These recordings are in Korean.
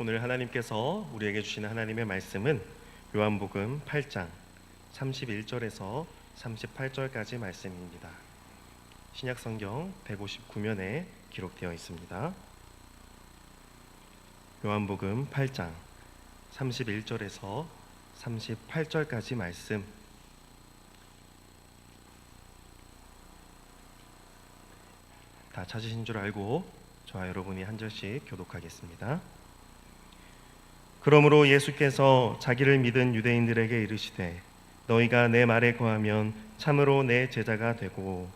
오늘 하나님께서 우리에게 주시는 하나님의 말씀은 요한복음 8장 31절에서 38절까지 말씀입니다. 신약성경 159면에 기록되어 있습니다. 요한복음 8장 31절에서 38절까지 말씀, 다 찾으신 줄 알고 저와 여러분이 한 절씩 교독하겠습니다. 그러므로 예수께서 자기를 믿은 유대인들에게 이르시되 너희가 내 말에 거하면 참으로 내 제자가 되고,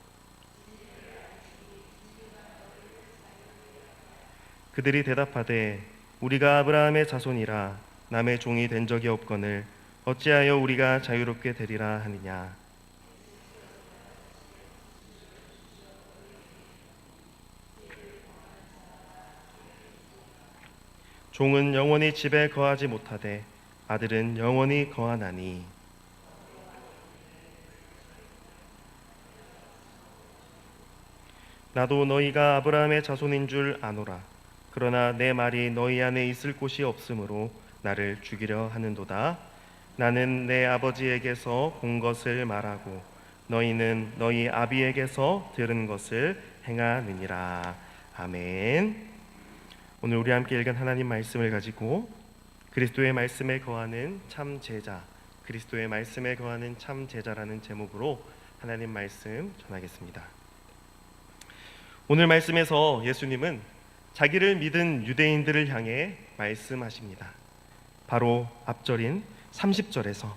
그들이 대답하되 우리가 아브라함의 자손이라 남의 종이 된 적이 없거늘 어찌하여 우리가 자유롭게 되리라 하느냐. 종은 영원히 집에 거하지 못하되 아들은 영원히 거하나니. 나도 너희가 아브라함의 자손인 줄 아노라. 그러나 내 말이 너희 안에 있을 곳이 없으므로 나를 죽이려 하는도다. 나는 내 아버지에게서 본 것을 말하고 너희는 너희 아비에게서 들은 것을 행하느니라. 아멘. 오늘 우리 함께 읽은 하나님 말씀을 가지고 그리스도의 말씀에 거하는 참 제자, 그리스도의 말씀에 거하는 참 제자라는 제목으로 하나님 말씀 전하겠습니다. 오늘 말씀에서 예수님은 자기를 믿은 유대인들을 향해 말씀하십니다. 바로 앞절인 30절에서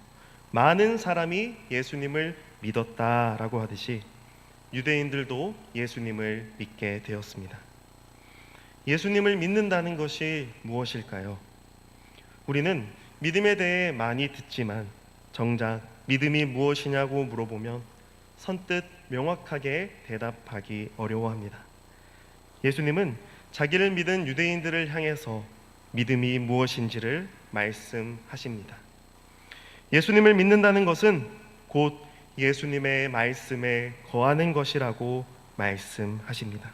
많은 사람이 예수님을 믿었다라고 하듯이 유대인들도 예수님을 믿게 되었습니다. 예수님을 믿는다는 것이 무엇일까요? 우리는 믿음에 대해 많이 듣지만 정작 믿음이 무엇이냐고 물어보면 선뜻 명확하게 대답하기 어려워합니다. 예수님은 자기를 믿은 유대인들을 향해서 믿음이 무엇인지를 말씀하십니다. 예수님을 믿는다는 것은 곧 예수님의 말씀에 거하는 것이라고 말씀하십니다.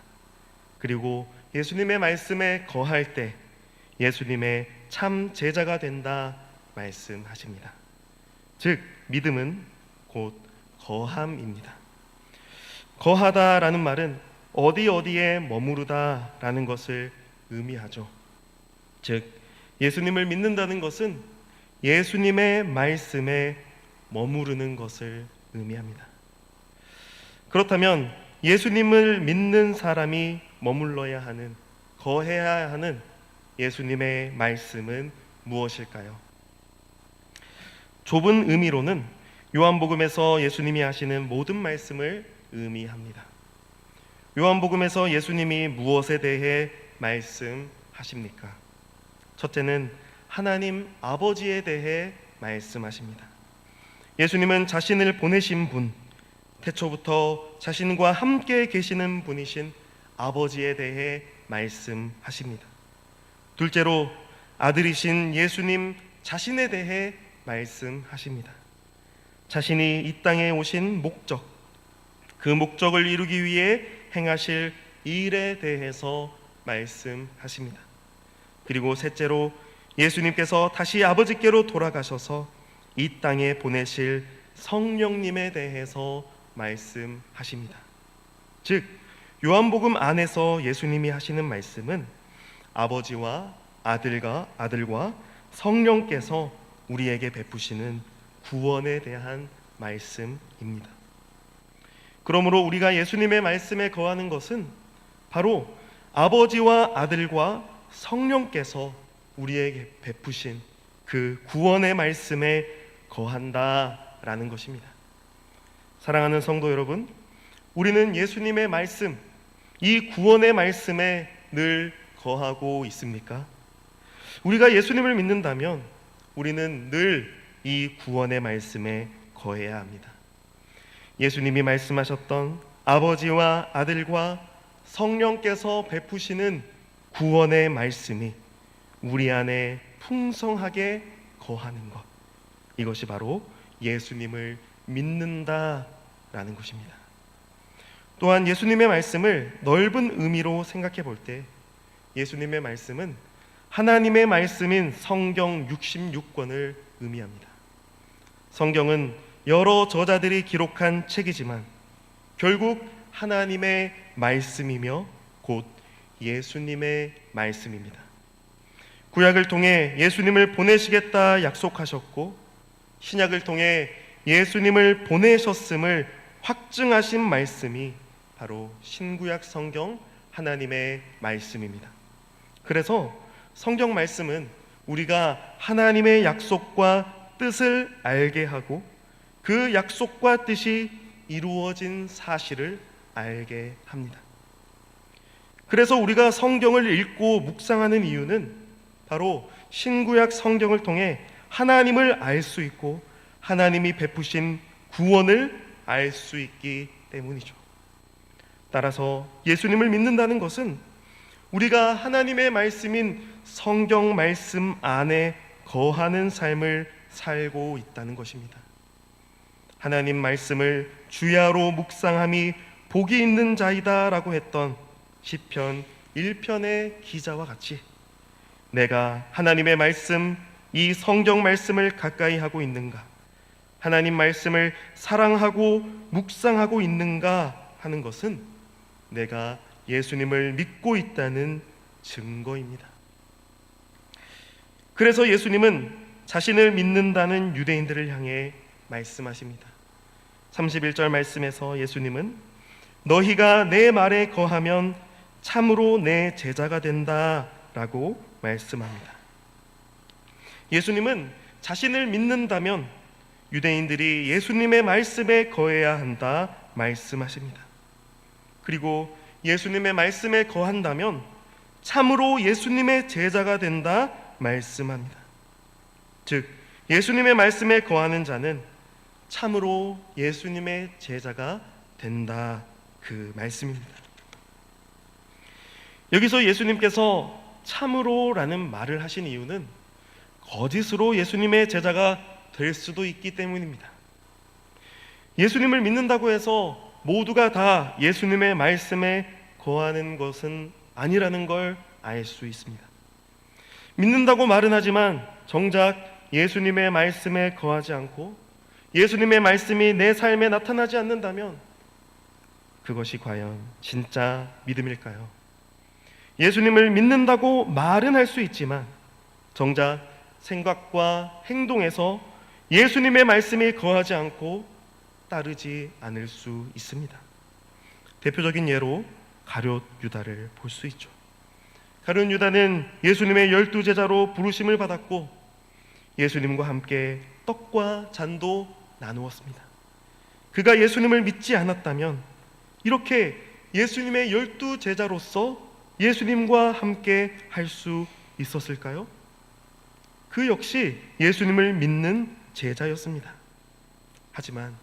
그리고 예수님의 말씀에 거할 때 예수님의 참 제자가 된다 말씀하십니다. 즉 믿음은 곧 거함입니다. 거하다라는 말은 어디에 머무르다라는 것을 의미하죠. 즉 예수님을 믿는다는 것은 예수님의 말씀에 머무르는 것을 의미합니다. 그렇다면 예수님을 믿는 사람이 머물러야 하는, 거해야 하는 예수님의 말씀은 무엇일까요? 좁은 의미로는 요한복음에서 예수님이 하시는 모든 말씀을 의미합니다. 요한복음에서 예수님이 무엇에 대해 말씀하십니까? 첫째는 하나님 아버지에 대해 말씀하십니다. 예수님은 자신을 보내신 분, 태초부터 자신과 함께 계시는 분이신 아버지에 대해 말씀하십니다. 둘째로 아들이신 예수님 자신에 대해 말씀하십니다. 자신이 이 땅에 오신 목적, 그 목적을 이루기 위해 행하실 일에 대해서 말씀하십니다. 그리고 셋째로 예수님께서 다시 아버지께로 돌아가셔서 이 땅에 보내실 성령님에 대해서 말씀하십니다. 즉 요한복음 안에서 예수님이 하시는 말씀은 아버지와 아들과 성령께서 우리에게 베푸시는 구원에 대한 말씀입니다. 그러므로 우리가 예수님의 말씀에 거하는 것은 바로 아버지와 아들과 성령께서 우리에게 베푸신 그 구원의 말씀에 거한다라는 것입니다. 사랑하는 성도 여러분, 우리는 예수님의 말씀, 이 구원의 말씀에 늘 거하고 있습니까? 우리가 예수님을 믿는다면 우리는 늘 이 구원의 말씀에 거해야 합니다. 예수님이 말씀하셨던 아버지와 아들과 성령께서 베푸시는 구원의 말씀이 우리 안에 풍성하게 거하는 것, 이것이 바로 예수님을 믿는다라는 것입니다. 또한 예수님의 말씀을 넓은 의미로 생각해 볼 때 예수님의 말씀은 하나님의 말씀인 성경 66권을 의미합니다. 성경은 여러 저자들이 기록한 책이지만 결국 하나님의 말씀이며 곧 예수님의 말씀입니다. 구약을 통해 예수님을 보내시겠다 약속하셨고 신약을 통해 예수님을 보내셨음을 확증하신 말씀이 바로 신구약 성경 하나님의 말씀입니다. 그래서 성경 말씀은 우리가 하나님의 약속과 뜻을 알게 하고 그 약속과 뜻이 이루어진 사실을 알게 합니다. 그래서 우리가 성경을 읽고 묵상하는 이유는 바로 신구약 성경을 통해 하나님을 알 수 있고 하나님이 베푸신 구원을 알 수 있기 때문이죠. 따라서 예수님을 믿는다는 것은 우리가 하나님의 말씀인 성경 말씀 안에 거하는 삶을 살고 있다는 것입니다. 하나님 말씀을 주야로 묵상함이 복이 있는 자이다 라고 했던 시편 1편의 기자와 같이 내가 하나님의 말씀, 이 성경 말씀을 가까이 하고 있는가, 하나님 말씀을 사랑하고 묵상하고 있는가 하는 것은 내가 예수님을 믿고 있다는 증거입니다. 그래서 예수님은 자신을 믿는다는 유대인들을 향해 말씀하십니다. 31절 말씀에서 예수님은 너희가 내 말에 거하면 참으로 내 제자가 된다 라고 말씀합니다. 예수님은 자신을 믿는다면 유대인들이 예수님의 말씀에 거해야 한다 말씀하십니다. 그리고 예수님의 말씀에 거한다면 참으로 예수님의 제자가 된다 말씀합니다. 즉 예수님의 말씀에 거하는 자는 참으로 예수님의 제자가 된다 그 말씀입니다. 여기서 예수님께서 참으로라는 말을 하신 이유는 거짓으로 예수님의 제자가 될 수도 있기 때문입니다. 예수님을 믿는다고 해서 모두가 다 예수님의 말씀에 거하는 것은 아니라는 걸 알 수 있습니다. 믿는다고 말은 하지만 정작 예수님의 말씀에 거하지 않고 예수님의 말씀이 내 삶에 나타나지 않는다면 그것이 과연 진짜 믿음일까요? 예수님을 믿는다고 말은 할 수 있지만 정작 생각과 행동에서 예수님의 말씀이 거하지 않고 따르지 않을 수 있습니다. 대표적인 예로 가룟 유다를 볼 수 있죠. 가룟 유다는 예수님의 12제자로 부르심을 받았고 예수님과 함께 떡과 잔도 나누었습니다. 그가 예수님을 믿지 않았다면 이렇게 예수님의 12제자로서 예수님과 함께 할 수 있었을까요? 그 역시 예수님을 믿는 제자였습니다. 하지만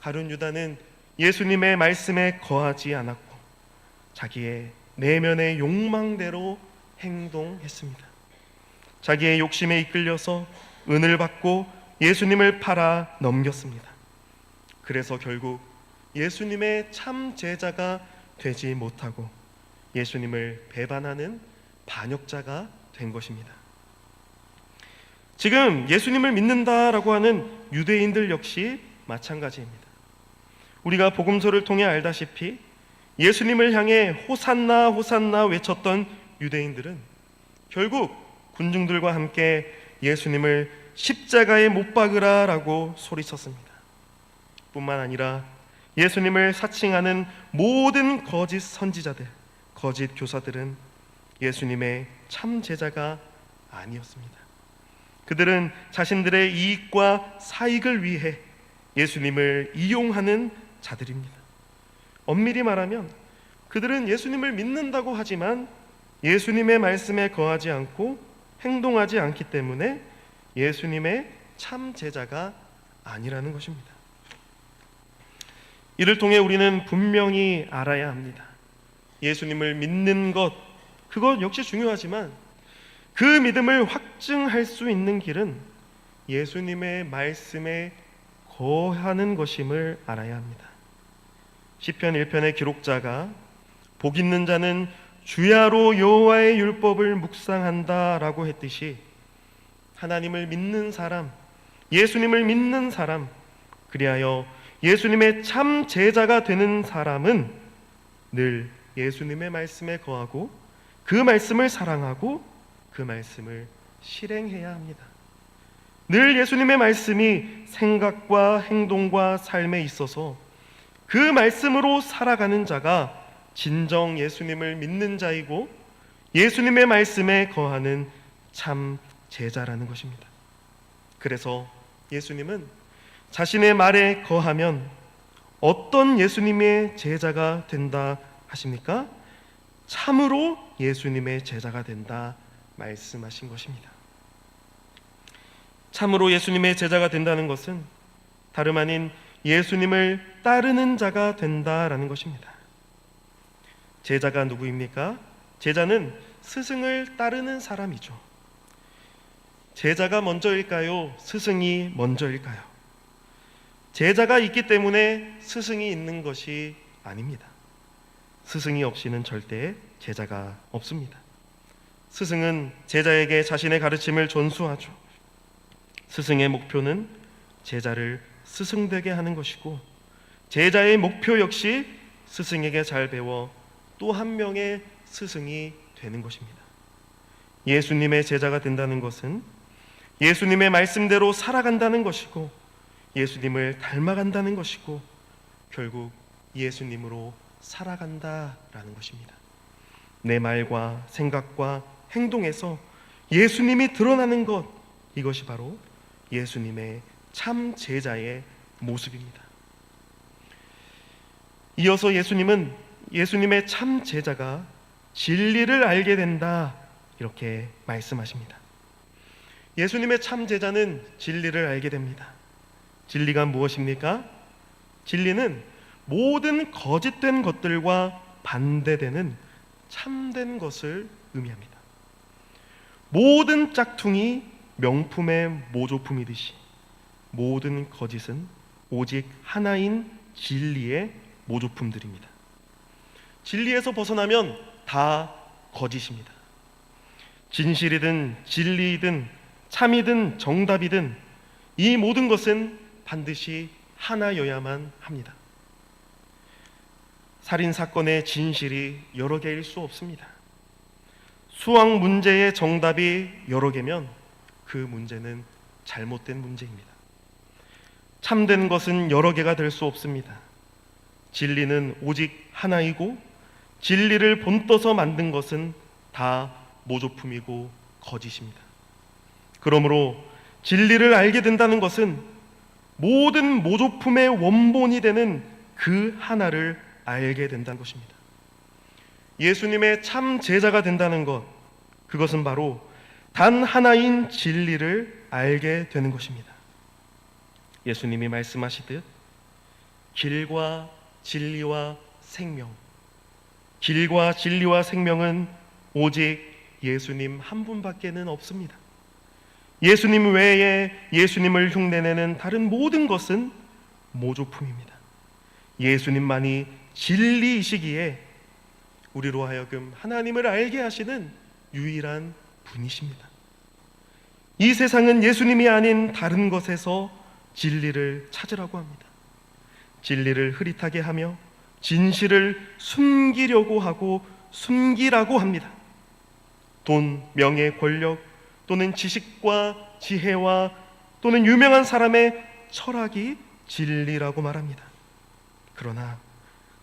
가룟 유다는 예수님의 말씀에 거하지 않았고 자기의 내면의 욕망대로 행동했습니다. 자기의 욕심에 이끌려서 은을 받고 예수님을 팔아 넘겼습니다. 그래서 결국 예수님의 참 제자가 되지 못하고 예수님을 배반하는 반역자가 된 것입니다. 지금 예수님을 믿는다라고 하는 유대인들 역시 마찬가지입니다. 우리가 복음서를 통해 알다시피 예수님을 향해 호산나 호산나 외쳤던 유대인들은 결국 군중들과 함께 예수님을 십자가에 못 박으라 라고 소리쳤습니다. 뿐만 아니라 예수님을 사칭하는 모든 거짓 선지자들, 거짓 교사들은 예수님의 참 제자가 아니었습니다. 그들은 자신들의 이익과 사익을 위해 예수님을 이용하는 자들입니다. 엄밀히 말하면 그들은 예수님을 믿는다고 하지만 예수님의 말씀에 거하지 않고 행동하지 않기 때문에 예수님의 참 제자가 아니라는 것입니다. 이를 통해 우리는 분명히 알아야 합니다. 예수님을 믿는 것, 그것 역시 중요하지만 그 믿음을 확증할 수 있는 길은 예수님의 말씀에 거하는 것임을 알아야 합니다. 시편 1편의 기록자가 복 있는 자는 주야로 여호와의 율법을 묵상한다라고 했듯이 하나님을 믿는 사람, 예수님을 믿는 사람, 그리하여 예수님의 참 제자가 되는 사람은 늘 예수님의 말씀에 거하고 그 말씀을 사랑하고 그 말씀을 실행해야 합니다. 늘 예수님의 말씀이 생각과 행동과 삶에 있어서 그 말씀으로 살아가는 자가 진정 예수님을 믿는 자이고 예수님의 말씀에 거하는 참 제자라는 것입니다. 그래서 예수님은 자신의 말에 거하면 어떤 예수님의 제자가 된다 하십니까? 참으로 예수님의 제자가 된다 말씀하신 것입니다. 참으로 예수님의 제자가 된다는 것은 다름 아닌 예수님을 따르는 자가 된다라는 것입니다. 제자가 누구입니까? 제자는 스승을 따르는 사람이죠. 제자가 먼저일까요? 스승이 먼저일까요? 제자가 있기 때문에 스승이 있는 것이 아닙니다. 스승이 없이는 절대 제자가 없습니다. 스승은 제자에게 자신의 가르침을 전수하죠. 스승의 목표는 제자를 스승되게 하는 것이고 제자의 목표 역시 스승에게 잘 배워 또 한 명의 스승이 되는 것입니다. 예수님의 제자가 된다는 것은 예수님의 말씀대로 살아간다는 것이고 예수님을 닮아간다는 것이고 결국 예수님으로 살아간다라는 것입니다. 내 말과 생각과 행동에서 예수님이 드러나는 것, 이것이 바로 예수님의 참 제자의 모습입니다. 이어서 예수님은 예수님의 참 제자가 진리를 알게 된다 이렇게 말씀하십니다. 예수님의 참 제자는 진리를 알게 됩니다. 진리가 무엇입니까? 진리는 모든 거짓된 것들과 반대되는 참된 것을 의미합니다. 모든 짝퉁이 명품의 모조품이듯이 모든 거짓은 오직 하나인 진리의 모조품들입니다. 진리에서 벗어나면 다 거짓입니다. 진실이든 진리이든 참이든 정답이든 이 모든 것은 반드시 하나여야만 합니다. 살인사건의 진실이 여러 개일 수 없습니다. 수학 문제의 정답이 여러 개면 그 문제는 잘못된 문제입니다. 참된 것은 여러 개가 될 수 없습니다. 진리는 오직 하나이고 진리를 본떠서 만든 것은 다 모조품이고 거짓입니다. 그러므로 진리를 알게 된다는 것은 모든 모조품의 원본이 되는 그 하나를 알게 된다는 것입니다. 예수님의 참 제자가 된다는 것, 그것은 바로 단 하나인 진리를 알게 되는 것입니다. 예수님이 말씀하시듯 길과 진리와 생명, 길과 진리와 생명은 오직 예수님 한 분밖에는 없습니다. 예수님 외에 예수님을 흉내내는 다른 모든 것은 모조품입니다. 예수님만이 진리이시기에 우리로 하여금 하나님을 알게 하시는 유일한 분이십니다. 이 세상은 예수님이 아닌 다른 것에서 진리를 찾으라고 합니다. 진리를 흐릿하게 하며 진실을 숨기려고 하고 숨기라고 합니다. 돈, 명예, 권력 또는 지식과 지혜와 또는 유명한 사람의 철학이 진리라고 말합니다. 그러나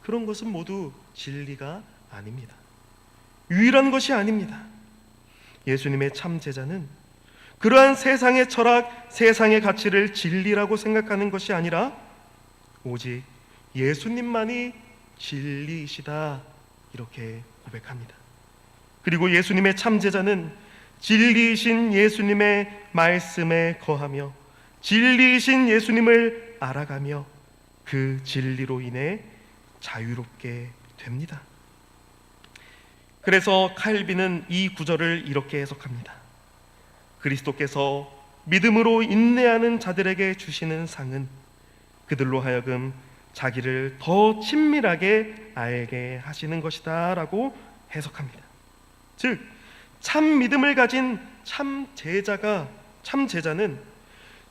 그런 것은 모두 진리가 아닙니다. 유일한 것이 아닙니다. 예수님의 참 제자는 그러한 세상의 철학, 세상의 가치를 진리라고 생각하는 것이 아니라 오직 예수님만이 진리이시다 이렇게 고백합니다. 그리고 예수님의 참 제자는 진리이신 예수님의 말씀에 거하며 진리이신 예수님을 알아가며 그 진리로 인해 자유롭게 됩니다. 그래서 칼빈은 이 구절을 이렇게 해석합니다. 그리스도께서 믿음으로 인내하는 자들에게 주시는 상은 그들로 하여금 자기를 더 친밀하게 알게 하시는 것이다 라고 해석합니다. 즉, 참 믿음을 가진 참 제자는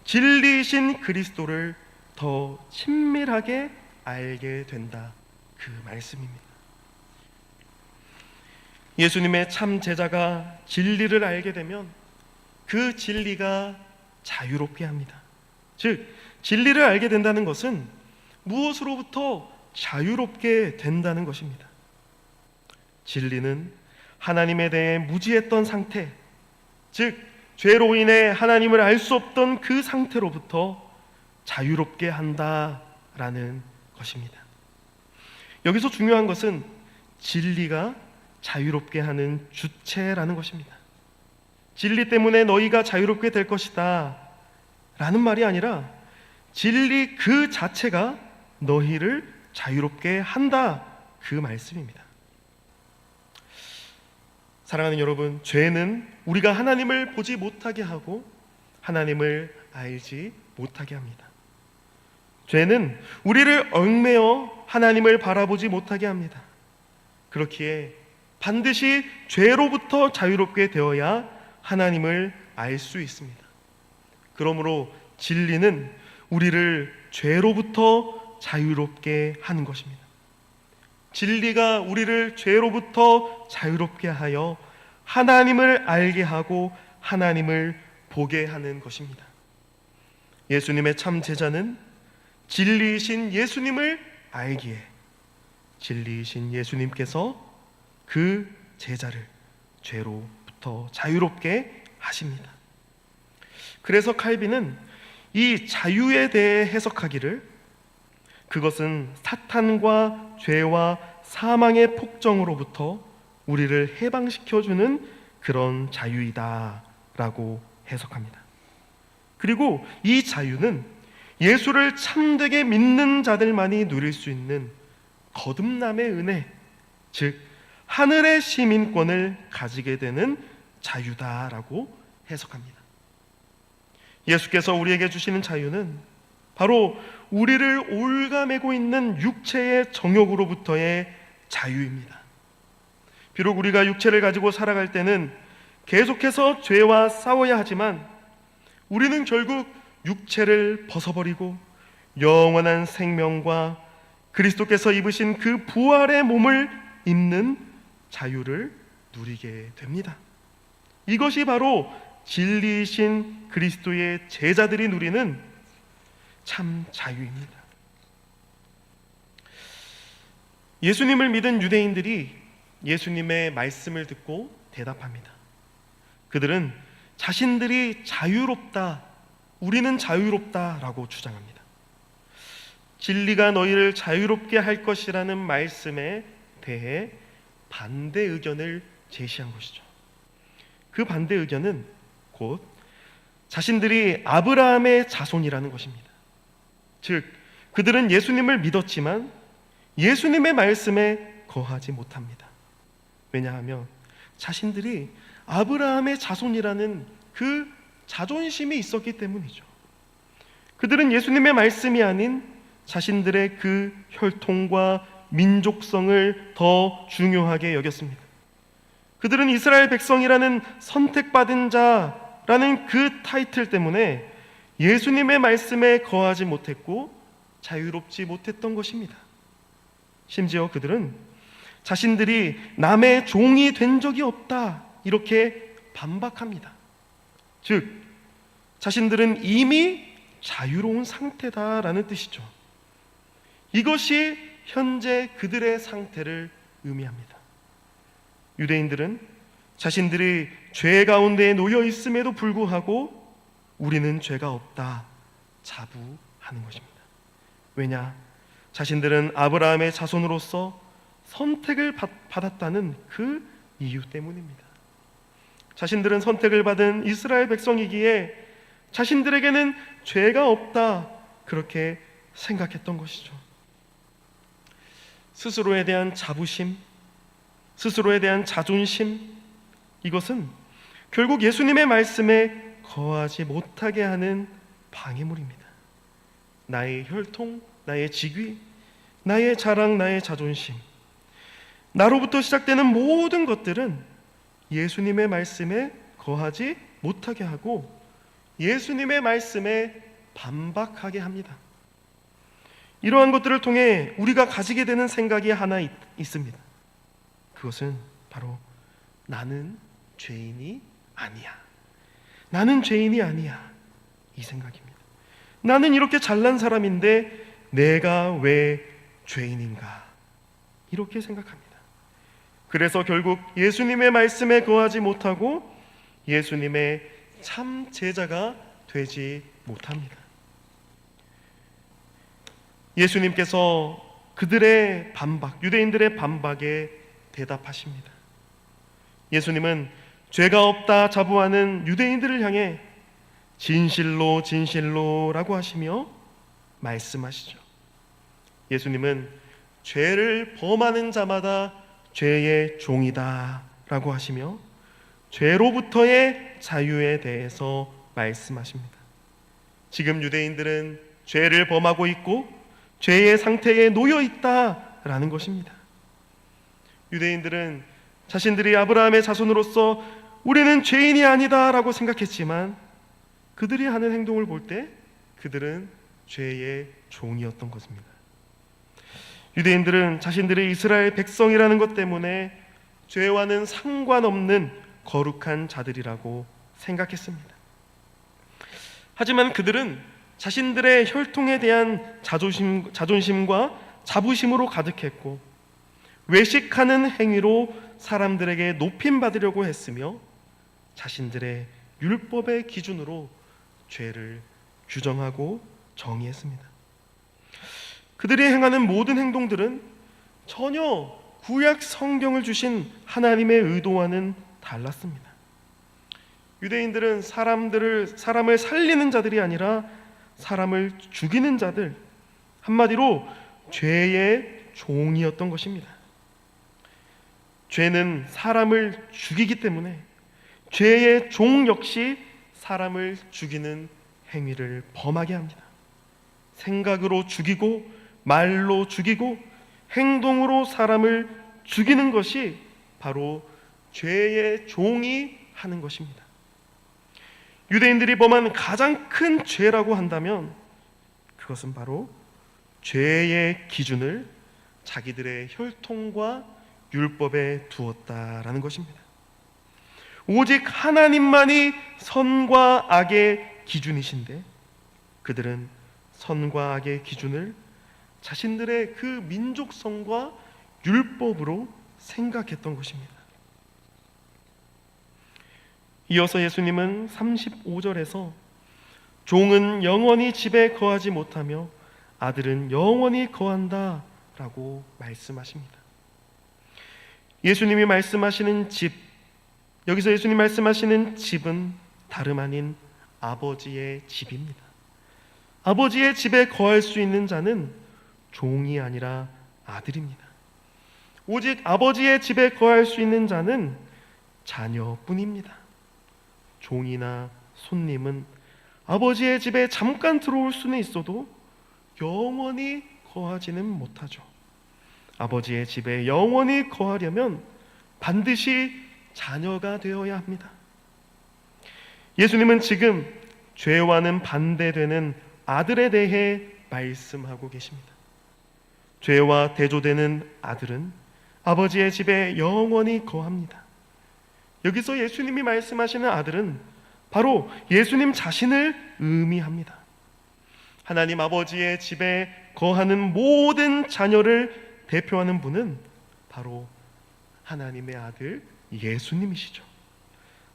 진리이신 그리스도를 더 친밀하게 알게 된다, 그 말씀입니다. 예수님의 참 제자가 진리를 알게 되면 그 진리가 자유롭게 합니다. 즉, 진리를 알게 된다는 것은 무엇으로부터 자유롭게 된다는 것입니다. 진리는 하나님에 대해 무지했던 상태, 즉 죄로 인해 하나님을 알 수 없던 그 상태로부터 자유롭게 한다라는 것입니다. 여기서 중요한 것은 진리가 자유롭게 하는 주체라는 것입니다. 진리 때문에 너희가 자유롭게 될 것이다 라는 말이 아니라 진리 그 자체가 너희를 자유롭게 한다, 그 말씀입니다. 사랑하는 여러분, 죄는 우리가 하나님을 보지 못하게 하고 하나님을 알지 못하게 합니다. 죄는 우리를 얽매어 하나님을 바라보지 못하게 합니다. 그렇기에 반드시 죄로부터 자유롭게 되어야 하나님을 알 수 있습니다. 그러므로 진리는 우리를 죄로부터 자유롭게 하는 것입니다. 진리가 우리를 죄로부터 자유롭게 하여 하나님을 알게 하고 하나님을 보게 하는 것입니다. 예수님의 참 제자는 진리이신 예수님을 알기에 진리이신 예수님께서 그 제자를 죄로부터 자유롭게 하십니다. 그래서 칼빈은 이 자유에 대해 해석하기를 그것은 사탄과 죄와 사망의 폭정으로부터 우리를 해방시켜주는 그런 자유이다 라고 해석합니다. 그리고 이 자유는 예수를 참되게 믿는 자들만이 누릴 수 있는 거듭남의 은혜, 즉 하늘의 시민권을 가지게 되는 자유다라고 해석합니다. 예수께서 우리에게 주시는 자유는 바로 우리를 올가매고 있는 육체의 정욕으로부터의 자유입니다. 비록 우리가 육체를 가지고 살아갈 때는 계속해서 죄와 싸워야 하지만 우리는 결국 육체를 벗어버리고 영원한 생명과 그리스도께서 입으신 그 부활의 몸을 입는 자유를 누리게 됩니다. 이것이 바로 진리이신 그리스도의 제자들이 누리는 참 자유입니다. 예수님을 믿은 유대인들이 예수님의 말씀을 듣고 대답합니다. 그들은 자신들이 자유롭다, 우리는 자유롭다라고 주장합니다. 진리가 너희를 자유롭게 할 것이라는 말씀에 대해 반대 의견을 제시한 것이죠. 그 반대 의견은 곧 자신들이 아브라함의 자손이라는 것입니다. 즉, 그들은 예수님을 믿었지만 예수님의 말씀에 거하지 못합니다. 왜냐하면 자신들이 아브라함의 자손이라는 그 자존심이 있었기 때문이죠. 그들은 예수님의 말씀이 아닌 자신들의 그 혈통과 민족성을 더 중요하게 여겼습니다. 그들은 이스라엘 백성이라는 선택받은 자라는 그 타이틀 때문에 예수님의 말씀에 거하지 못했고 자유롭지 못했던 것입니다. 심지어 그들은 자신들이 남의 종이 된 적이 없다, 이렇게 반박합니다. 즉, 자신들은 이미 자유로운 상태다라는 뜻이죠. 이것이 현재 그들의 상태를 의미합니다. 유대인들은 자신들이 죄 가운데 놓여 있음에도 불구하고 우리는 죄가 없다 자부하는 것입니다. 왜냐? 자신들은 아브라함의 자손으로서 선택을 받았다는 그 이유 때문입니다. 자신들은 선택을 받은 이스라엘 백성이기에 자신들에게는 죄가 없다, 그렇게 생각했던 것이죠. 스스로에 대한 자부심, 스스로에 대한 자존심, 이것은 결국 예수님의 말씀에 거하지 못하게 하는 방해물입니다. 나의 혈통, 나의 직위, 나의 자랑, 나의 자존심, 나로부터 시작되는 모든 것들은 예수님의 말씀에 거하지 못하게 하고 예수님의 말씀에 반박하게 합니다. 이러한 것들을 통해 우리가 가지게 되는 생각이 하나 있습니다. 그것은 바로 나는 죄인이 아니야. 나는 죄인이 아니야. 이 생각입니다. 나는 이렇게 잘난 사람인데 내가 왜 죄인인가? 이렇게 생각합니다. 그래서 결국 예수님의 말씀에 거하지 못하고 예수님의 참 제자가 되지 못합니다. 예수님께서 그들의 반박, 유대인들의 반박에 대답하십니다. 예수님은 죄가 없다 자부하는 유대인들을 향해 진실로 진실로라고 하시며 말씀하시죠. 예수님은 죄를 범하는 자마다 죄의 종이다 라고 하시며 죄로부터의 자유에 대해서 말씀하십니다. 지금 유대인들은 죄를 범하고 있고 죄의 상태에 놓여 있다라는 것입니다. 유대인들은 자신들이 아브라함의 자손으로서 우리는 죄인이 아니다라고 생각했지만 그들이 하는 행동을 볼 때 그들은 죄의 종이었던 것입니다. 유대인들은 자신들이 이스라엘 백성이라는 것 때문에 죄와는 상관없는 거룩한 자들이라고 생각했습니다. 하지만 그들은 자신들의 혈통에 대한 자존심과 자부심으로 가득했고 외식하는 행위로 사람들에게 높임받으려고 했으며 자신들의 율법의 기준으로 죄를 규정하고 정의했습니다. 그들이 행하는 모든 행동들은 전혀 구약 성경을 주신 하나님의 의도와는 달랐습니다. 유대인들은 사람을 살리는 자들이 아니라 사람을 죽이는 자들, 한마디로 죄의 종이었던 것입니다. 죄는 사람을 죽이기 때문에 죄의 종 역시 사람을 죽이는 행위를 범하게 합니다. 생각으로 죽이고 말로 죽이고 행동으로 사람을 죽이는 것이 바로 죄의 종이 하는 것입니다. 유대인들이 범한 가장 큰 죄라고 한다면 그것은 바로 죄의 기준을 자기들의 혈통과 율법에 두었다라는 것입니다. 오직 하나님만이 선과 악의 기준이신데 그들은 선과 악의 기준을 자신들의 그 민족성과 율법으로 생각했던 것입니다. 이어서 예수님은 35절에서 종은 영원히 집에 거하지 못하며 아들은 영원히 거한다 라고 말씀하십니다. 예수님이 말씀하시는 집, 여기서 예수님 말씀하시는 집은 다름 아닌 아버지의 집입니다. 아버지의 집에 거할 수 있는 자는 종이 아니라 아들입니다. 오직 아버지의 집에 거할 수 있는 자는 자녀뿐입니다. 종이나 손님은 아버지의 집에 잠깐 들어올 수는 있어도 영원히 거하지는 못하죠. 아버지의 집에 영원히 거하려면 반드시 자녀가 되어야 합니다. 예수님은 지금 죄와는 반대되는 아들에 대해 말씀하고 계십니다. 죄와 대조되는 아들은 아버지의 집에 영원히 거합니다. 여기서 예수님이 말씀하시는 아들은 바로 예수님 자신을 의미합니다. 하나님 아버지의 집에 거하는 모든 자녀를 대표하는 분은 바로 하나님의 아들 예수님이시죠.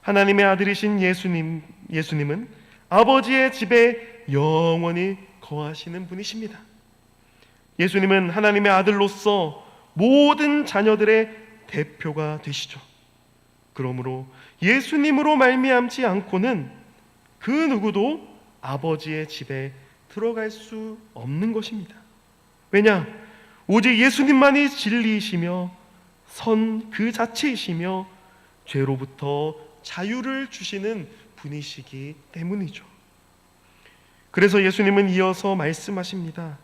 하나님의 아들이신 예수님은 아버지의 집에 영원히 거하시는 분이십니다. 예수님은 하나님의 아들로서 모든 자녀들의 대표가 되시죠. 그러므로 예수님으로 말미암지 않고는 그 누구도 아버지의 집에 들어갈 수 없는 것입니다. 왜냐? 오직 예수님만이 진리이시며 선 그 자체이시며 죄로부터 자유를 주시는 분이시기 때문이죠. 그래서 예수님은 이어서 말씀하십니다.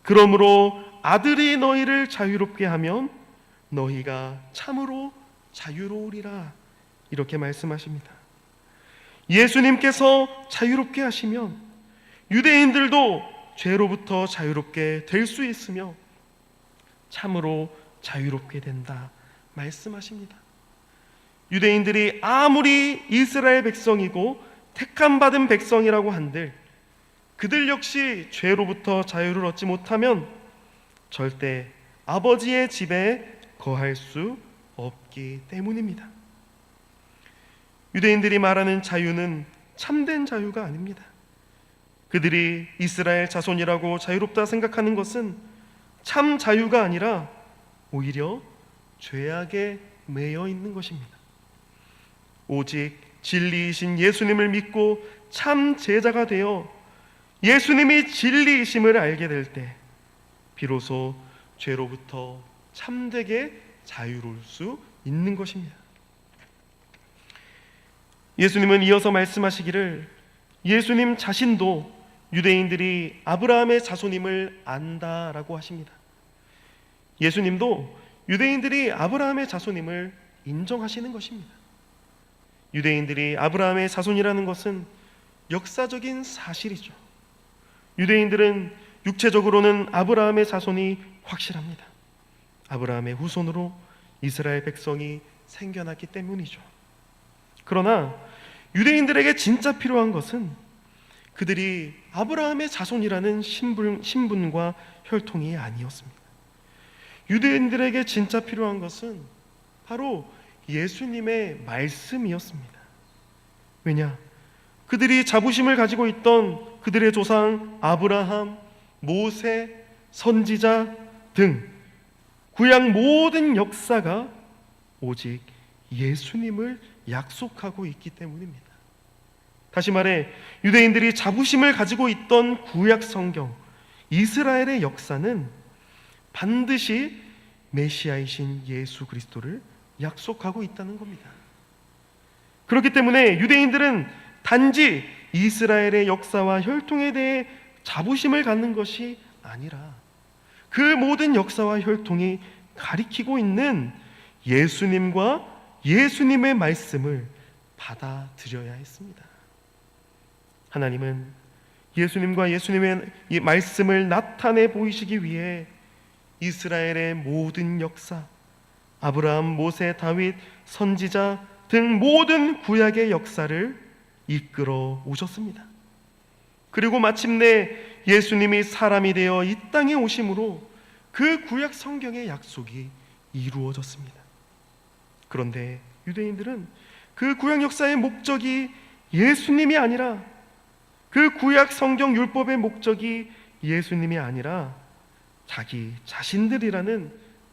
그러므로 아들이 너희를 자유롭게 하면 너희가 참으로 자유로우리라 이렇게 말씀하십니다. 예수님께서 자유롭게 하시면 유대인들도 죄로부터 자유롭게 될 수 있으며 참으로 자유롭게 된다 말씀하십니다. 유대인들이 아무리 이스라엘 백성이고 택함 받은 백성이라고 한들 그들 역시 죄로부터 자유를 얻지 못하면 절대 아버지의 집에 거할 수 없기 때문입니다. 유대인들이 말하는 자유는 참된 자유가 아닙니다. 그들이 이스라엘 자손이라고 자유롭다 생각하는 것은 참 자유가 아니라 오히려 죄악에 매여 있는 것입니다. 오직 진리이신 예수님을 믿고 참 제자가 되어 예수님이 진리이심을 알게 될 때 비로소 죄로부터 참되게 자유로울 수 있는 것입니다. 예수님은 이어서 말씀하시기를 예수님 자신도 유대인들이 아브라함의 자손임을 안다라고 하십니다. 예수님도 유대인들이 아브라함의 자손임을 인정하시는 것입니다. 유대인들이 아브라함의 자손이라는 것은 역사적인 사실이죠. 유대인들은 육체적으로는 아브라함의 자손이 확실합니다. 아브라함의 후손으로 이스라엘 백성이 생겨났기 때문이죠. 그러나 유대인들에게 진짜 필요한 것은 그들이 아브라함의 자손이라는 신분과 혈통이 아니었습니다. 유대인들에게 진짜 필요한 것은 바로 예수님의 말씀이었습니다. 왜냐? 그들이 자부심을 가지고 있던 그들의 조상 아브라함, 모세, 선지자 등 구약 모든 역사가 오직 예수님을 약속하고 있기 때문입니다. 다시 말해 유대인들이 자부심을 가지고 있던 구약 성경, 이스라엘의 역사는 반드시 메시아이신 예수 그리스도를 약속하고 있다는 겁니다. 그렇기 때문에 유대인들은 단지 이스라엘의 역사와 혈통에 대해 자부심을 갖는 것이 아니라 그 모든 역사와 혈통이 가리키고 있는 예수님과 예수님의 말씀을 받아들여야 했습니다. 하나님은 예수님과 예수님의 이 말씀을 나타내 보이시기 위해 이스라엘의 모든 역사, 아브라함, 모세, 다윗, 선지자 등 모든 구약의 역사를 이끌어 오셨습니다. 그리고 마침내 예수님이 사람이 되어 이 땅에 오심으로 그 구약 성경의 약속이 이루어졌습니다. 그런데 유대인들은 그 구약 역사의 목적이 예수님이 아니라 그 구약 성경 율법의 목적이 예수님이 아니라 자기 자신들이라는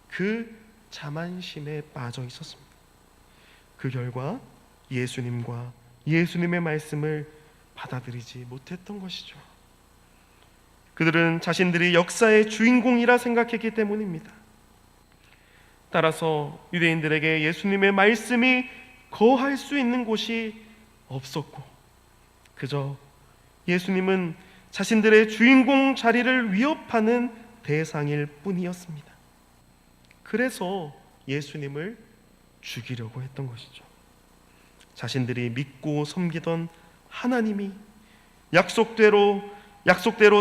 그 자만심에 빠져 있었습니다. 그 결과 예수님과 예수님의 말씀을 받아들이지 못했던 것이죠. 그들은 자신들이 역사의 주인공이라 생각했기 때문입니다. 따라서 유대인들에게 예수님의 말씀이 거할 수 있는 곳이 없었고 그저 예수님은 자신들의 주인공 자리를 위협하는 대상일 뿐이었습니다. 그래서 예수님을 죽이려고 했던 것이죠. 자신들이 믿고 섬기던 하나님이 약속대로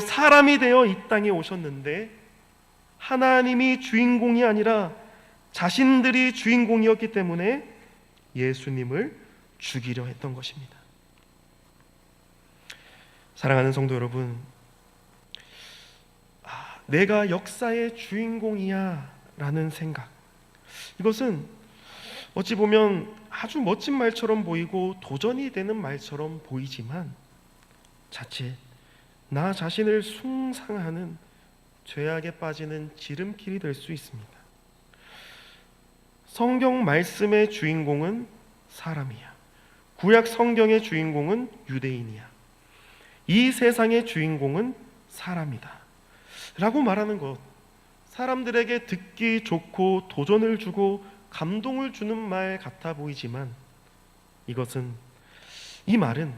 사람이 되어 이 땅에 오셨는데 하나님이 주인공이 아니라 자신들이 주인공이었기 때문에 예수님을 죽이려 했던 것입니다. 사랑하는 성도 여러분, 내가 역사의 주인공이야 라는 생각, 이것은 어찌 보면 아주 멋진 말처럼 보이고 도전이 되는 말처럼 보이지만 자칫 나 자신을 숭상하는 죄악에 빠지는 지름길이 될 수 있습니다. 성경 말씀의 주인공은 사람이야. 구약 성경의 주인공은 유대인이야. 이 세상의 주인공은 사람이다 라고 말하는 것, 사람들에게 듣기 좋고 도전을 주고 감동을 주는 말 같아 보이지만 이 말은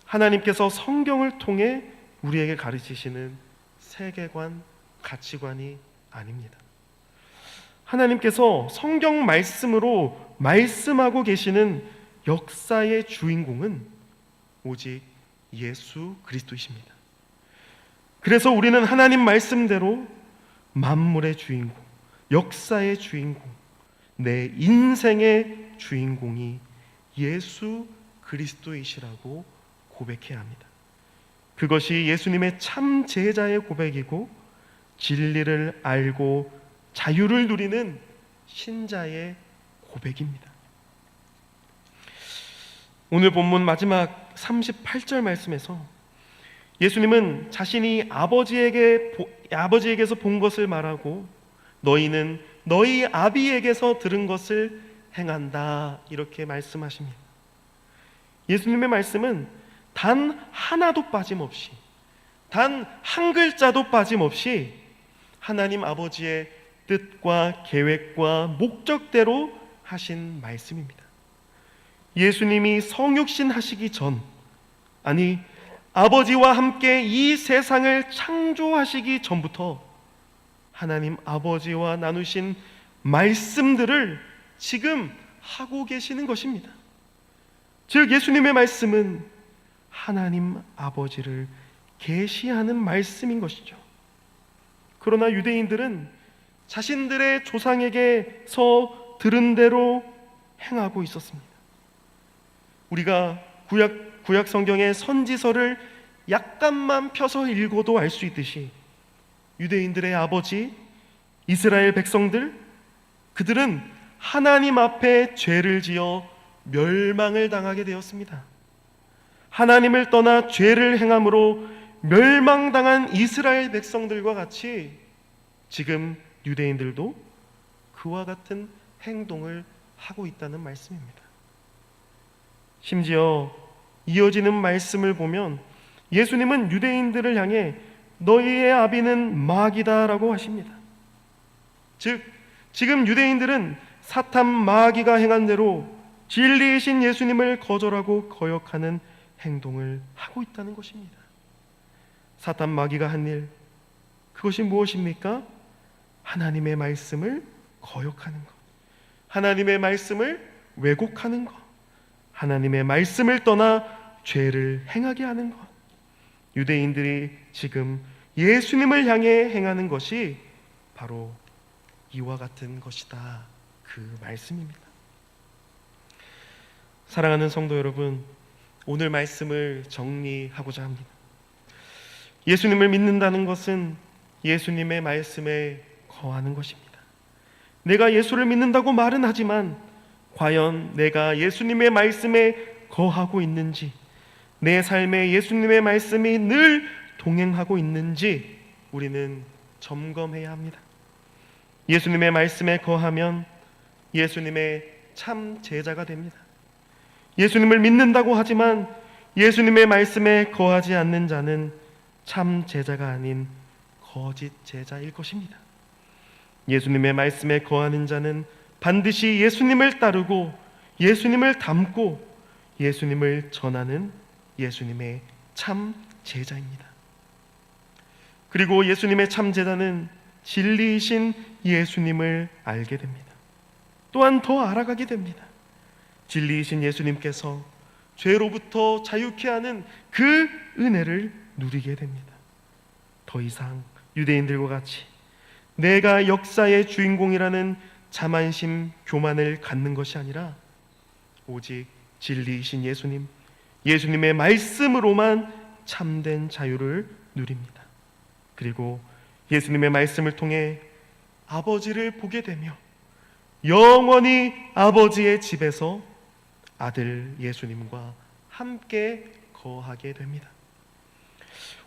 하나님께서 성경을 통해 우리에게 가르치시는 세계관, 가치관이 아닙니다. 하나님께서 성경 말씀으로 말씀하고 계시는 역사의 주인공은 오직 예수 그리스도이십니다. 그래서 우리는 하나님 말씀대로 만물의 주인공, 역사의 주인공, 내 인생의 주인공이 예수 그리스도이시라고 고백해야 합니다. 그것이 예수님의 참 제자의 고백이고 진리를 알고 자유를 누리는 신자의 고백입니다. 오늘 본문 마지막 38절 말씀에서 예수님은 자신이 아버지에게서 본 것을 말하고 너희는 너희 아비에게서 들은 것을 행한다, 이렇게 말씀하십니다. 예수님의 말씀은 단 하나도 빠짐없이, 단 한 글자도 빠짐없이 하나님 아버지의 뜻과 계획과 목적대로 하신 말씀입니다. 예수님이 성육신 하시기 전, 아니 아버지와 함께 이 세상을 창조하시기 전부터 하나님 아버지와 나누신 말씀들을 지금 하고 계시는 것입니다. 즉 예수님의 말씀은 하나님 아버지를 계시하는 말씀인 것이죠. 그러나 유대인들은 자신들의 조상에게서 들은 대로 행하고 있었습니다. 우리가 구약 성경의 선지서를 약간만 펴서 읽어도 알 수 있듯이 유대인들의 아버지 이스라엘 백성들, 그들은 하나님 앞에 죄를 지어 멸망을 당하게 되었습니다. 하나님을 떠나 죄를 행함으로 멸망당한 이스라엘 백성들과 같이 지금 유대인들도 그와 같은 행동을 하고 있다는 말씀입니다. 심지어 이어지는 말씀을 보면 예수님은 유대인들을 향해 너희의 아비는 마귀다라고 하십니다. 즉 지금 유대인들은 사탄 마귀가 행한 대로 진리이신 예수님을 거절하고 거역하는 행동을 하고 있다는 것입니다. 사탄 마귀가 한 일, 그것이 무엇입니까? 하나님의 말씀을 거역하는 것, 하나님의 말씀을 왜곡하는 것, 하나님의 말씀을 떠나 죄를 행하게 하는 것. 유대인들이 지금 예수님을 향해 행하는 것이 바로 이와 같은 것이다, 그 말씀입니다. 사랑하는 성도 여러분, 오늘 말씀을 정리하고자 합니다. 예수님을 믿는다는 것은 예수님의 말씀에 거하는 것입니다. 내가 예수를 믿는다고 말은 하지만 과연 내가 예수님의 말씀에 거하고 있는지, 내 삶에 예수님의 말씀이 늘 동행하고 있는지 우리는 점검해야 합니다. 예수님의 말씀에 거하면 예수님의 참 제자가 됩니다. 예수님을 믿는다고 하지만 예수님의 말씀에 거하지 않는 자는 참 제자가 아닌 거짓 제자일 것입니다. 예수님의 말씀에 거하는 자는 반드시 예수님을 따르고 예수님을 닮고 예수님을 전하는 예수님의 참 제자입니다. 그리고 예수님의 참 제자는 진리이신 예수님을 알게 됩니다. 또한 더 알아가게 됩니다. 진리이신 예수님께서 죄로부터 자유케 하는 그 은혜를 누리게 됩니다. 더 이상 유대인들과 같이 내가 역사의 주인공이라는 자만심, 교만을 갖는 것이 아니라 오직 진리이신 예수님, 예수님의 말씀으로만 참된 자유를 누립니다. 그리고 예수님의 말씀을 통해 아버지를 보게 되며 영원히 아버지의 집에서 아들 예수님과 함께 거하게 됩니다.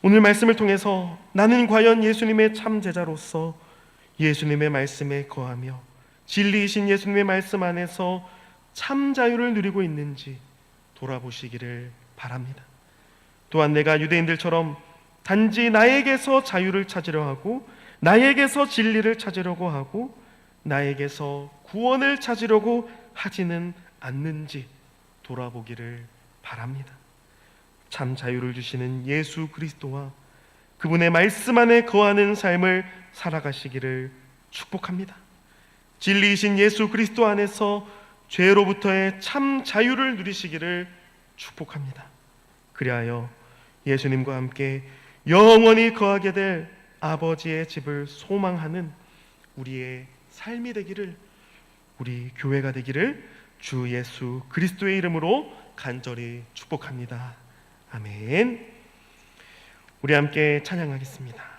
오늘 말씀을 통해서 나는 과연 예수님의 참 제자로서 예수님의 말씀에 거하며 진리이신 예수님의 말씀 안에서 참 자유를 누리고 있는지 돌아보시기를 바랍니다. 또한 내가 유대인들처럼 단지 나에게서 자유를 찾으려 하고 나에게서 진리를 찾으려고 하고 나에게서 구원을 찾으려고 하지는 않는지 돌아보기를 바랍니다. 참 자유를 주시는 예수 그리스도와 그분의 말씀 안에 거하는 삶을 살아가시기를 축복합니다. 진리이신 예수 그리스도 안에서 죄로부터의 참 자유를 누리시기를 축복합니다. 그리하여 예수님과 함께 영원히 거하게 될 아버지의 집을 소망하는 우리의 삶이 되기를, 우리 교회가 되기를 주 예수 그리스도의 이름으로 간절히 축복합니다. 아멘. 우리 함께 찬양하겠습니다.